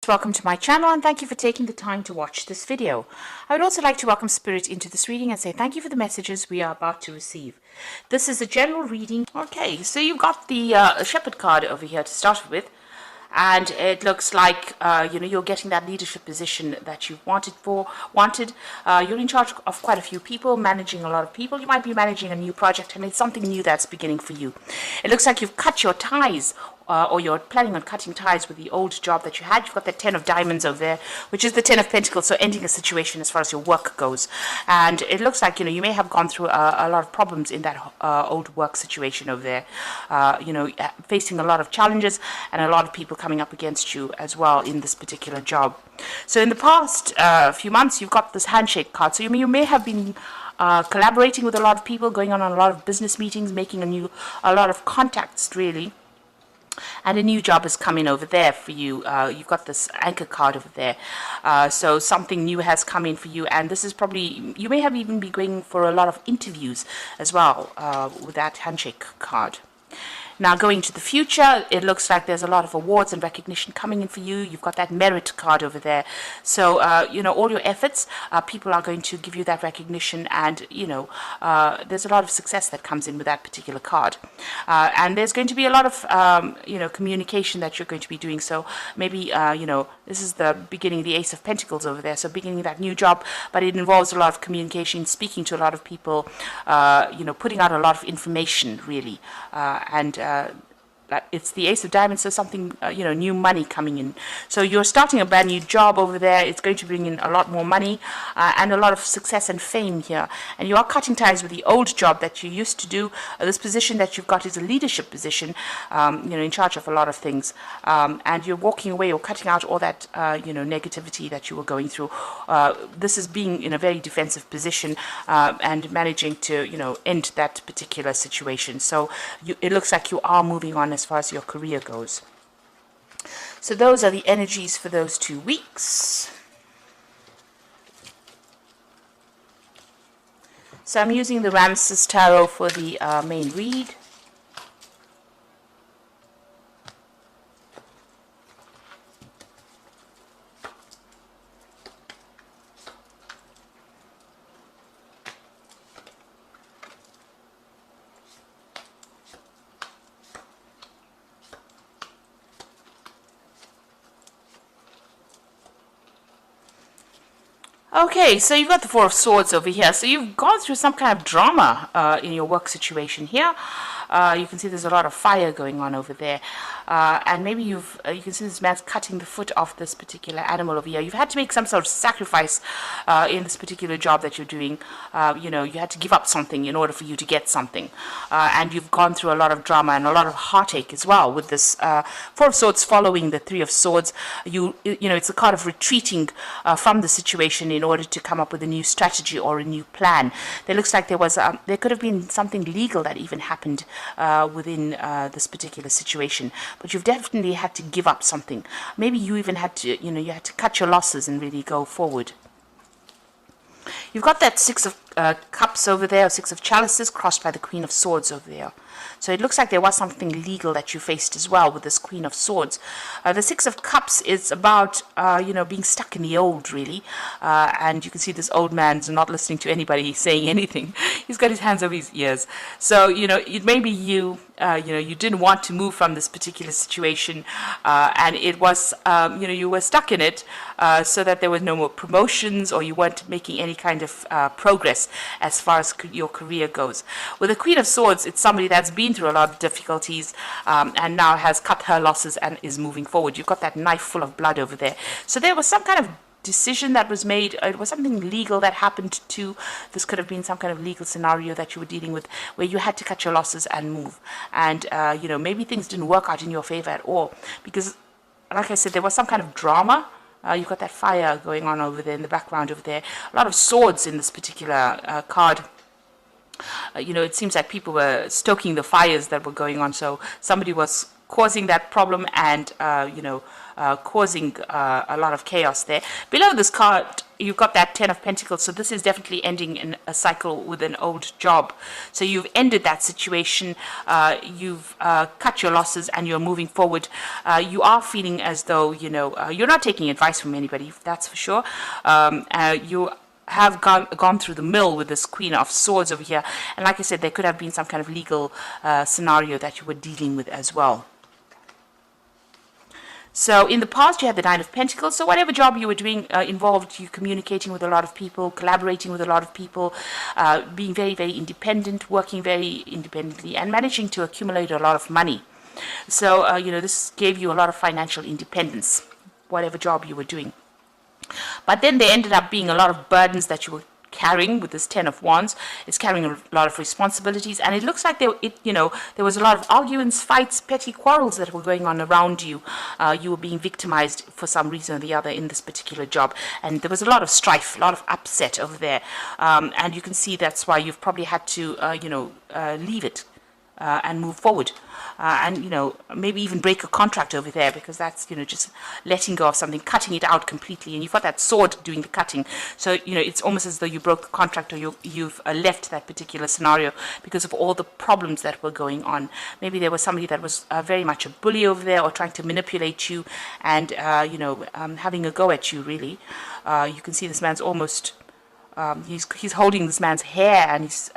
Welcome to my channel and thank you for taking the time to watch this video. I would also like to welcome Spirit into this reading and say thank you for the messages we are about to receive. This is a general reading. Okay, so you've got the Shepherd card over here to start with. And it looks like you're getting that leadership position that you've wanted. You're in charge of quite a few people, managing a lot of people. You might be managing a new project, and it's something new that's beginning for you. It looks like you've cut your ties, or you're planning on cutting ties with the old job that you had. You've got the 10 of diamonds over there, which is the 10 of pentacles, so ending a situation as far as your work goes. And it looks like you may have gone through a lot of problems in that old work situation over there. Facing a lot of challenges and a lot of people coming up against you as well in this particular job. So in the past few months, you've got this handshake card. So you may have been collaborating with a lot of people, going on a lot of business meetings, making a lot of contacts really. And a new job is coming over there for you. You've got this anchor card over there. So something new has come in for you. And this is probably, you may have even been going for a lot of interviews as well with that handshake card. Now, going to the future, it looks like there's a lot of awards and recognition coming in for you. You've got that merit card over there. So, all your efforts, people are going to give you that recognition, and, there's a lot of success that comes in with that particular card. And there's going to be a lot of, communication that you're going to be doing. So maybe, this is the beginning, the Ace of Pentacles over there. So beginning that new job, but it involves a lot of communication, speaking to a lot of people, putting out a lot of information, really, it's the Ace of Diamonds, so something, new money coming in. So you're starting a brand new job over there. It's going to bring in a lot more money and a lot of success and fame here. And you are cutting ties with the old job that you used to do. This position that you've got is a leadership position, in charge of a lot of things. And you're walking away or cutting out all that, negativity that you were going through. This is being in a very defensive position and managing to, end that particular situation. So it looks like you are moving on as far as your career goes. So those are the energies for those 2 weeks. So I'm using the Ramses Tarot for the main read. Okay, so you've got the Four of Swords over here. So you've gone through some kind of drama in your work situation here. You can see there's a lot of fire going on over there. And maybe you can see this man's cutting the foot off this particular animal over here. You've had to make some sort of sacrifice in this particular job that you're doing. You had to give up something in order for you to get something. And you've gone through a lot of drama and a lot of heartache as well with this Four of Swords following the Three of Swords. It's a card of retreating from the situation in order to come up with a new strategy or a new plan. There looks like there could have been something legal that even happened within this particular situation, but you've definitely had to give up something. Maybe you even had to, you had to cut your losses and really go forward. You've got that Six of Cups over there, or Six of Chalices, crossed by the Queen of Swords over there. So it looks like there was something legal that you faced as well with this Queen of Swords. The Six of Cups is about, being stuck in the old, really. And you can see this old man's not listening to anybody saying anything. He's got his hands over his ears. So, it may be you didn't want to move from this particular situation. And it was, you were stuck in it so that there were no more promotions, or you weren't making any kind of progress as far as your career goes. With the Queen of Swords, it's somebody that's been through a lot of difficulties and now has cut her losses and is moving forward. You've got that knife full of blood over there. So there was some kind of decision that was made. It was something legal that happened too. This could have been some kind of legal scenario that you were dealing with where you had to cut your losses and move. And, maybe things didn't work out in your favor at all because, like I said, there was some kind of drama. You've got that fire going on over there in the background over there. A lot of swords in this particular card. It seems like people were stoking the fires that were going on. So somebody was causing that problem and, causing a lot of chaos there. Below this card, you've got that 10 of Pentacles, so this is definitely ending in a cycle with an old job. So you've ended that situation, you've cut your losses, and you're moving forward. You are feeling as though, you're not taking advice from anybody, that's for sure. You have gone through the mill with this Queen of Swords over here. And like I said, there could have been some kind of legal scenario that you were dealing with as well. So in the past, you had the Nine of Pentacles. So whatever job you were doing involved you communicating with a lot of people, collaborating with a lot of people, being very, very independent, working very independently, and managing to accumulate a lot of money. So, this gave you a lot of financial independence, whatever job you were doing. But then there ended up being a lot of burdens that you were carrying with this 10 of Wands. It's carrying a lot of responsibilities, and it looks like there was a lot of arguments, fights, petty quarrels that were going on around you. You were being victimized for some reason or the other in this particular job, and there was a lot of strife, a lot of upset over there, and you can see that's why you've probably had to leave it and move forward. And maybe even break a contract over there, because that's just letting go of something, cutting it out completely, and you've got that sword doing the cutting. So it's almost as though you broke the contract, or you've left that particular scenario because of all the problems that were going on. Maybe there was somebody that was very much a bully over there, or trying to manipulate you, and having a go at you. Really, you can see this man's almost he's holding this man's hair, and he's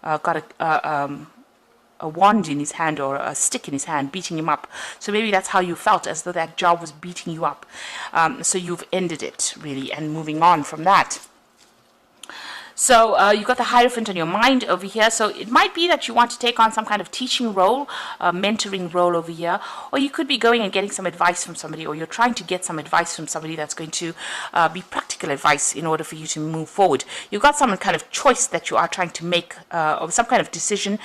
got a wand in his hand, or a stick in his hand, beating him up. So maybe that's how you felt, as though that job was beating you up. So you've ended it, really, and moving on from that. So you've got the Hierophant on your mind over here. So it might be that you want to take on some kind of teaching role, mentoring role over here, or you could be going and getting some advice from somebody, or you're trying to get some advice from somebody that's going to be practical advice in order for you to move forward. You've got some kind of choice that you are trying to make, or some kind of decision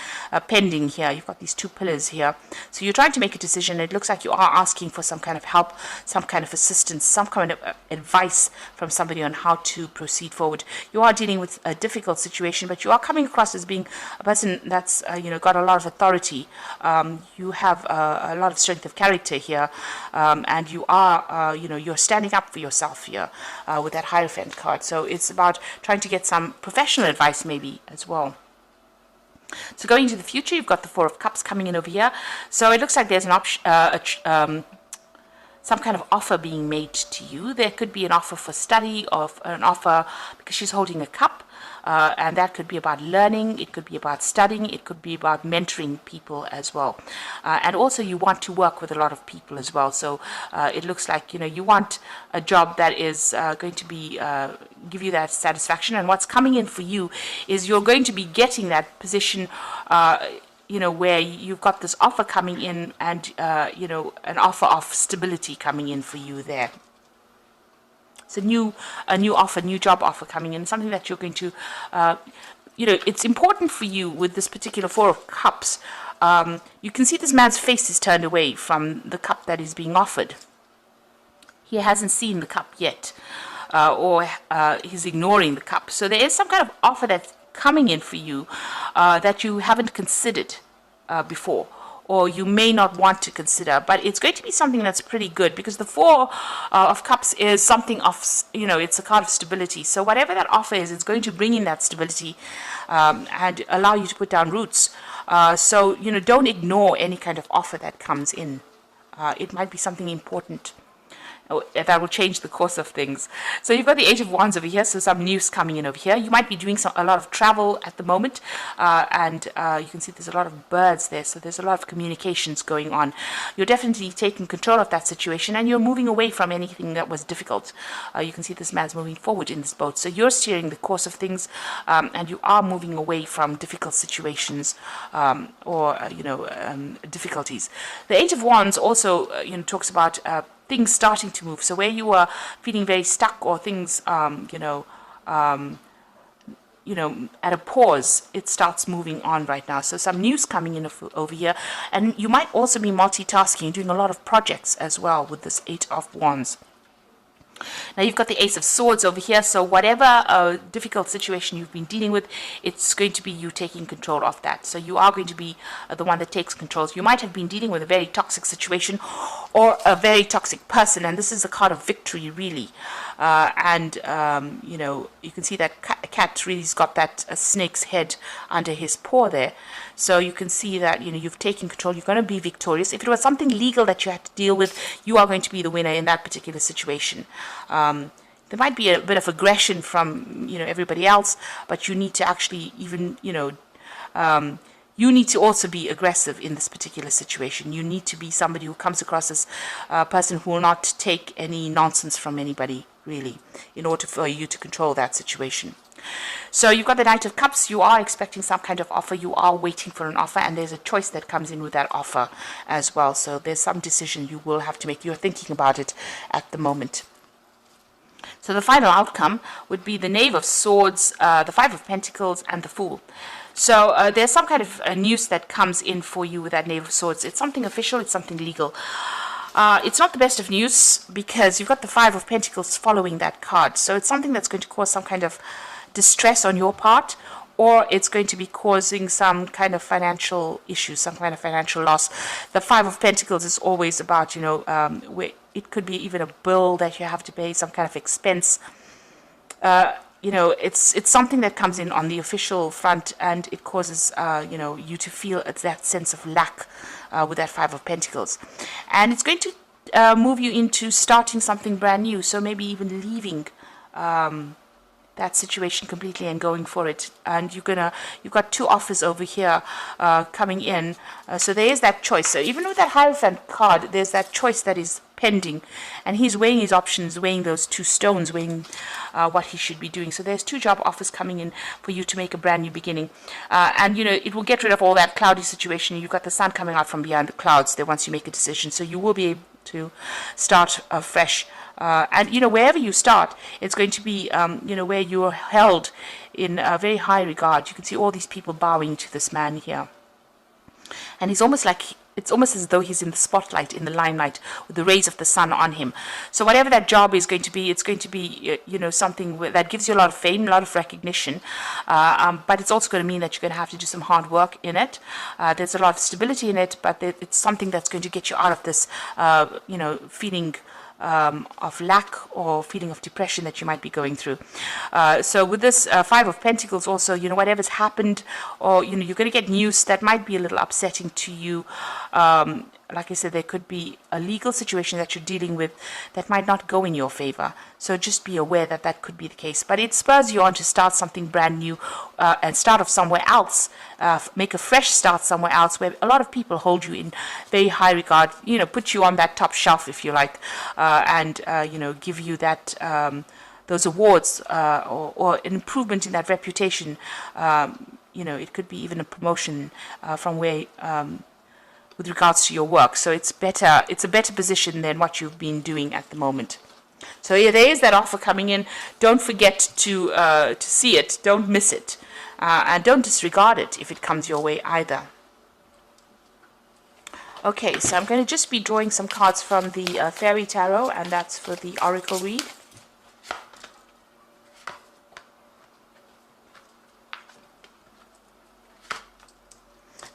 pending here. You've got these two pillars here. So you're trying to make a decision. It looks like you are asking for some kind of help, some kind of assistance, some kind of advice from somebody on how to proceed forward. You are dealing with a difficult situation, but you are coming across as being a person that's got a lot of authority. You have a lot of strength of character here, and you are you're standing up for yourself here with that Hierophant card. So it's about trying to get some professional advice maybe as well. So going into the future, you've got the Four of Cups coming in over here. So it looks like there's an option, some kind of offer being made to you. There could be an offer for study, or an offer because she's holding a cup, and that could be about learning, it could be about studying, it could be about mentoring people as well. And also you want to work with a lot of people as well. So it looks like you want a job that is going to be give you that satisfaction, and what's coming in for you is you're going to be getting that position where you've got this offer coming in, and an offer of stability coming in for you there. It's a new offer, new job offer coming in, something that you're going to, it's important for you with this particular Four of Cups. You can see this man's face is turned away from the cup that is being offered. He hasn't seen the cup yet, or he's ignoring the cup. So there is some kind of offer that's coming in for you that you haven't considered before, or you may not want to consider, but it's going to be something that's pretty good, because the Four of Cups is something of, it's a card of stability. So whatever that offer is, it's going to bring in that stability and allow you to put down roots. So don't ignore any kind of offer that comes in. It might be something important that will change the course of things. So you've got the Eight of Wands over here, so some news coming in over here. You might be doing a lot of travel at the moment, and you can see there's a lot of birds there, so there's a lot of communications going on. You're definitely taking control of that situation, and you're moving away from anything that was difficult. You can see this man's moving forward in this boat, so you're steering the course of things, and you are moving away from difficult situations or difficulties. The Eight of Wands also talks about things starting to move. So where you were feeling very stuck, or things, at a pause, it starts moving on right now. So some news coming in over here, and you might also be multitasking, doing a lot of projects as well with this Eight of Wands. Now you've got the Ace of Swords over here, so whatever difficult situation you've been dealing with, it's going to be you taking control of that. So you are going to be the one that takes control. You might have been dealing with a very toxic situation or a very toxic person, and this is a card of victory, really. You know, you can see that cat really's got that snake's head under his paw there. So you can see that, you know, you've taken control. You're going to be victorious. If it was something legal that you had to deal with, you are going to be the winner in that particular situation. There might be a bit of aggression from, you know, everybody else, but you need to actually even, you know, you need to also be aggressive in this particular situation. You need to be somebody who comes across as a person who will not take any nonsense from anybody, really, in order for you to control that situation. So you've got the Knight of Cups. You are expecting some kind of offer. You are waiting for an offer, and there's a choice that comes in with that offer as well. So there's some decision you will have to make. You're thinking about it at the moment. So the final outcome would be the Knave of Swords, the Five of Pentacles, and the Fool. So there's some kind of news that comes in for you with that Knave of Swords. It's something official. It's something legal. It's not the best of news because you've got the Five of Pentacles following that card. So it's something that's going to cause some kind of distress on your part, or it's going to be causing some kind of financial issues, some kind of financial loss. The Five of Pentacles is always about, you know, where it could be even a bill that you have to pay, some kind of expense. You know, it's something that comes in on the official front, and it causes, you know, you to feel that sense of lack with that Five of Pentacles. And it's going to move you into starting something brand new, so maybe even leaving that situation completely and going for it. And you've got two offers over here coming in, so there is that choice. So even with that Hierophant card, there's that choice that is pending, and he's weighing his options, weighing those two stones, weighing what he should be doing. So there's two job offers coming in for you to make a brand new beginning, and you know, it will get rid of all that cloudy situation. You've got the sun coming out from behind the clouds there once you make a decision, so you will be able to start fresh. And you know, wherever you start, it's going to be you know, where you're held in a very high regard. You can see all these people bowing to this man here, and he's almost like, it's almost as though he's in the spotlight, in the limelight, with the rays of the sun on him. So whatever that job is going to be, it's going to be, you know, something that gives you a lot of fame, a lot of recognition, but it's also going to mean that you're going to have to do some hard work in it. There's a lot of stability in it, but it's something that's going to get you out of this, you know, feeling of lack or feeling of depression that you might be going through. So with this Five of Pentacles also, you know, whatever's happened, or, you know, you're going to get news that might be a little upsetting to you. Like I said, there could be a legal situation that you're dealing with that might not go in your favor. So just be aware that that could be the case. But it spurs you on to start something brand new and start off somewhere else. Make a fresh start somewhere else where a lot of people hold you in very high regard, you know, put you on that top shelf, if you like, and, you know, give you that those awards or an improvement in that reputation. You know, it could be even a promotion from where with regards to your work. So it's better, it's a better position than what you've been doing at the moment. So yeah, there is that offer coming in. Don't forget to see it. Don't miss it. And don't disregard it if it comes your way either. Okay, so I'm going to just be drawing some cards from the Fairy Tarot, and that's for the Oracle read.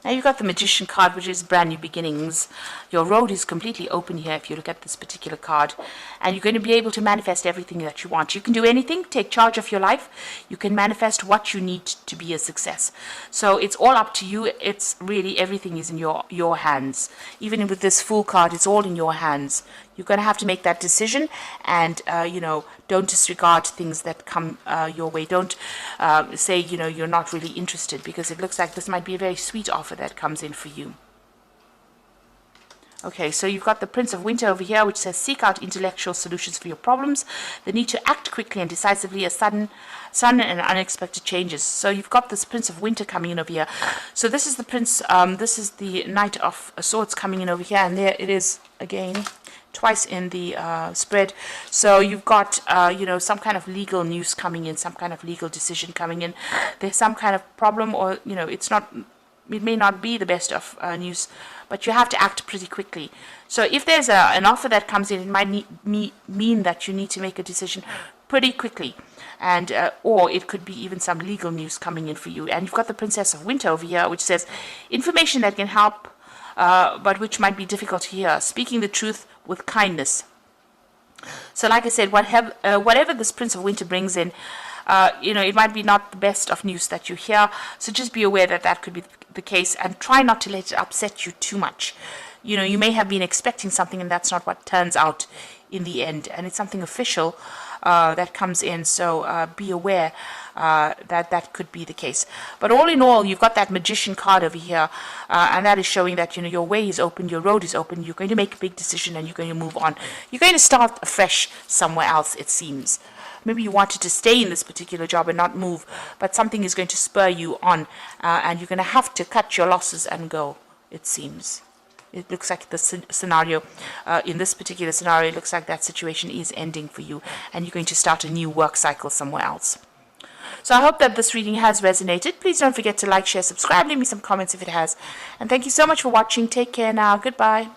Now you've got the Magician card, which is brand new beginnings. Your road is completely open here if you look at this particular card. And you're going to be able to manifest everything that you want. You can do anything, take charge of your life. You can manifest what you need to be a success. So it's all up to you. It's really, everything is in your hands. Even with this Fool card, it's all in your hands. You're going to have to make that decision, and, you know, don't disregard things that come your way. Don't say, you know, you're not really interested, because it looks like this might be a very sweet offer that comes in for you. Okay, so you've got the Prince of Winter over here, which says seek out intellectual solutions for your problems. The need to act quickly and decisively, a sudden and unexpected changes. So you've got this Prince of Winter coming in over here. So this is the Prince, this is the Knight of Swords coming in over here, and there it is again, twice in the spread. So you've got, you know, some kind of legal news coming in, some kind of legal decision coming in. There's some kind of problem, or, you know, it's not, it may not be the best of news, but you have to act pretty quickly. So if there's an offer that comes in, it might mean that you need to make a decision pretty quickly. And or it could be even some legal news coming in for you. And you've got the Princess of Winter over here, which says information that can help, but which might be difficult to hear. Speaking the truth with kindness. So like I said, whatever this Prince of Winter brings in, it might be not the best of news that you hear. So just be aware that that could be the case, and try not to let it upset you too much. You may have been expecting something, and that's not what turns out in the end. And it's something official that comes in. So be aware that could be the case. But all in all, you've got that Magician card over here, and that is showing that your way is open, your road is open. You're going to make a big decision, and you're going to move on. You're going to start afresh somewhere else, it seems. Maybe you wanted to stay in this particular job and not move, but something is going to spur you on, and you're going to have to cut your losses and go, it seems. It looks like the scenario, in this particular scenario, it looks like that situation is ending for you, and you're going to start a new work cycle somewhere else. So I hope that this reading has resonated. Please don't forget to like, share, subscribe, leave me some comments if it has. And thank you so much for watching. Take care now. Goodbye.